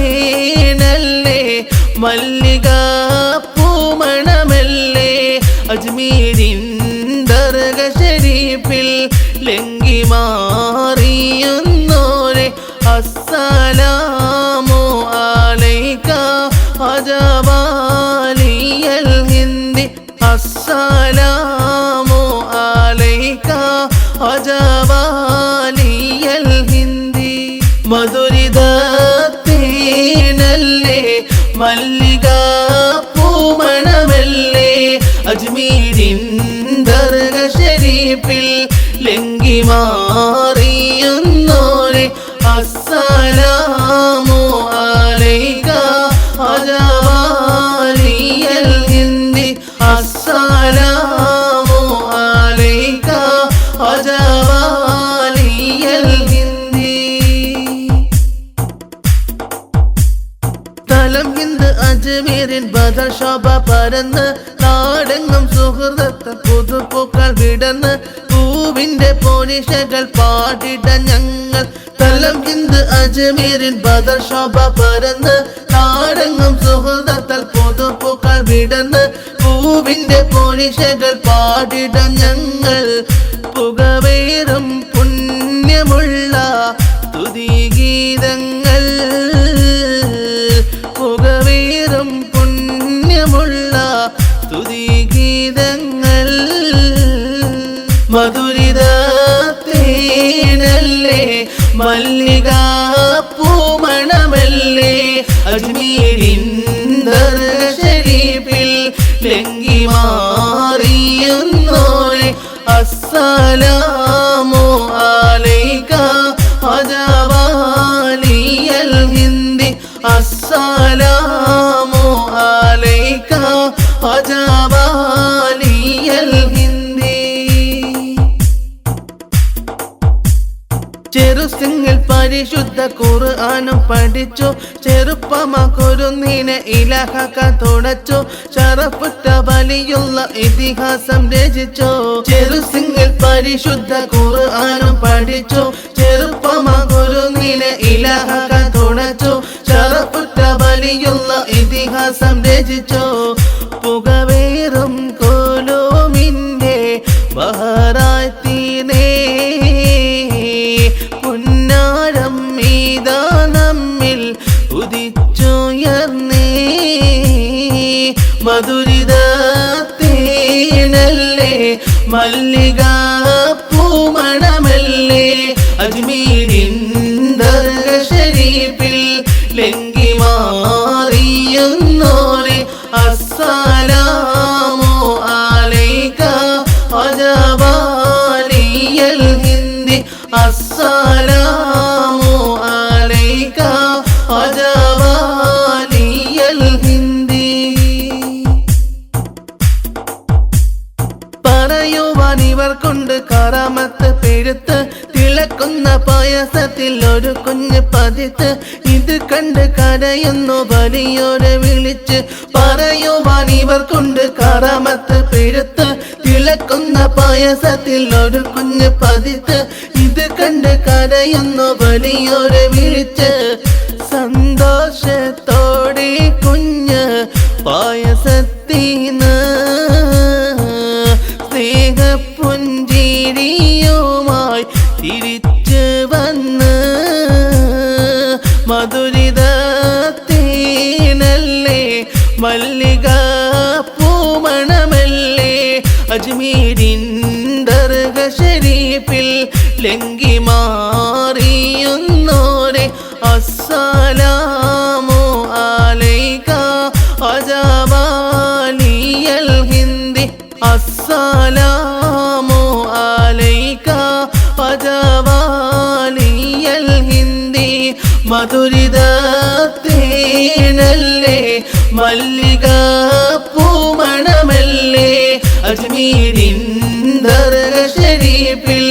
മധുരിതത്തേനല്ലേ മല്ലിക പൂമണമല്ലേ അജ്മീരിൻ ദർഗ ശരീഫിൽ ലംഘി മാറിയുന്നോരെ അസ്സലാമു അലൈക അജവാലിയൽ ഹിന്ദി അസ്സലാമു അലൈക അജവാലിയൽ ഹിന്ദി മധുരിതത്തേനല്ലേ മല്ലിക പൂമണമല്ലേ അജ്മീരിൻ ദർഗ ശരീഫിൽ ലംഘി മാറിയുന്നോരെ അസ്സലാമു അലൈക അജവാലിയൽ ഹിന്ദി അസ്സലാമു അലൈക അജവാലിയൽ ഹിന്ദി തലം ഹിന്ദ് അജ്മീരിൻ ബദർ ശോഭ പരന്ന് നാടെങ്ങും സുഹൃത്ത് പുതുപ്പൂക്കൾ വിടന്ന് പൂവിന്റെ പോരിശകൾ പാടിട ഞങ്ങൾ തലം ഹിന്ദ് അജ്മീരിൻ ബദർ ശോഭ പരന്ന് നാടെങ്ങും സുഹൃത്തൽ പുതുപ്പൂക്കൾ വിടന്ന് പൂവിന്റെ പോരിശകൾ പാടിട ഞങ്ങൾ പുകവേറും പുണ്യമുള്ള സ്തുതിഗീതങ്ങൾ പുകവേറും പുണ്യമുള്ള സ്തുതിഗീതങ്ങൾ മധുരിതത്തേനല്ലേ മല്ലിക പൂമണമല്ലേ അജ്മീരിൻ ദർഗ ശരീഫിൽ ലംഘി മാറിയുന്നോരെ അസ്സലാമു അലൈക അജവാലിയൽ ഹിന്ദി അസ്സലാമു അലൈക അജവാലിയൽ ഹിന്ദി ചെറുസിംഗിൽ പരിശുദ്ധ ഖുർആനും പഠിച്ചു ചെറുപ്പമാക്കൊരുന്നിനെ ഇലാഹാക്കാൻ തുടച്ചു ശറഫുറ്റ വലിയുള്ള ഇതിഹാസം രചിച്ചു ചെറുസിംഗിൽ പരിശുദ്ധ ഖുർആനും പഠിച്ചു ചെറുപ്പമാക്കൊരുന്നിനെ ഇലാഹാക്കാൻ തുടച്ചു ശറഫുറ്റ വലിയുള്ള ഇതിഹാസം രചിച്ചു പുകവേറും കോലോമിന്റെ ബഹറായി തീനേ പുന്നാരം മീതാ നമ്മിൽ ഉദിച്ചുയർന്നേ മധുരിതത്തേനല്ലേ മല്ലിക പൂമണമല്ലേ അജ്മീരിൻ ദർഗ ശരീഫിൽ ലംഘി മാറിയുന്നോരെ അസ്സലാമു അലൈക അജവാലിയൽ ഹിന്ദി അസ്സലാമു അലൈക അജവാലിയൽ ഹിന്ദി പറയുവാൻ ഇവർ കൊണ്ട് കറാമത്ത് പെരുത്ത് തിളക്കുന്ന പായസത്തിൽ ഒരു കുഞ്ഞ് പതിത്ത് ഇത് കണ്ട് കരയുന്നു വലിയോരെ വിളിച്ച് പറയുവാൻ ഇവർ കൊണ്ട് കറാമത്ത് പെരുത്ത് തിളക്കുന്ന പായസത്തിൽ ഒരു കുഞ്ഞ് പതിത്ത് ഇത് കണ്ട് കരയുന്നു വലിയോരെ വിളിച്ച് സന്തോഷത്തോടെ കുഞ്ഞ് പായസത്തീന്ന് സ്നേഹപുഞ്ചിരിയുമായി തിരിച്ചു വന്ന് മധുരിതത്തേനല്ലേ മല്ലിക പൂമണമല്ലേ അജ്മീരിൻ ദർഗ ശരീഫിൽ ലംഘി മാറിയുന്നോരെ അസ്സലാമു അലൈക അജവാലിയൽ ഹിന്ദി അസ്സലാമു അലൈക അജവാലിയൽ ഹിന്ദി മധുരിതത്തേനല്ലേ മല്ലിക പൂമണമല്ലേ അജ്മീരിൻ ദർഗ ശരീഫിൽ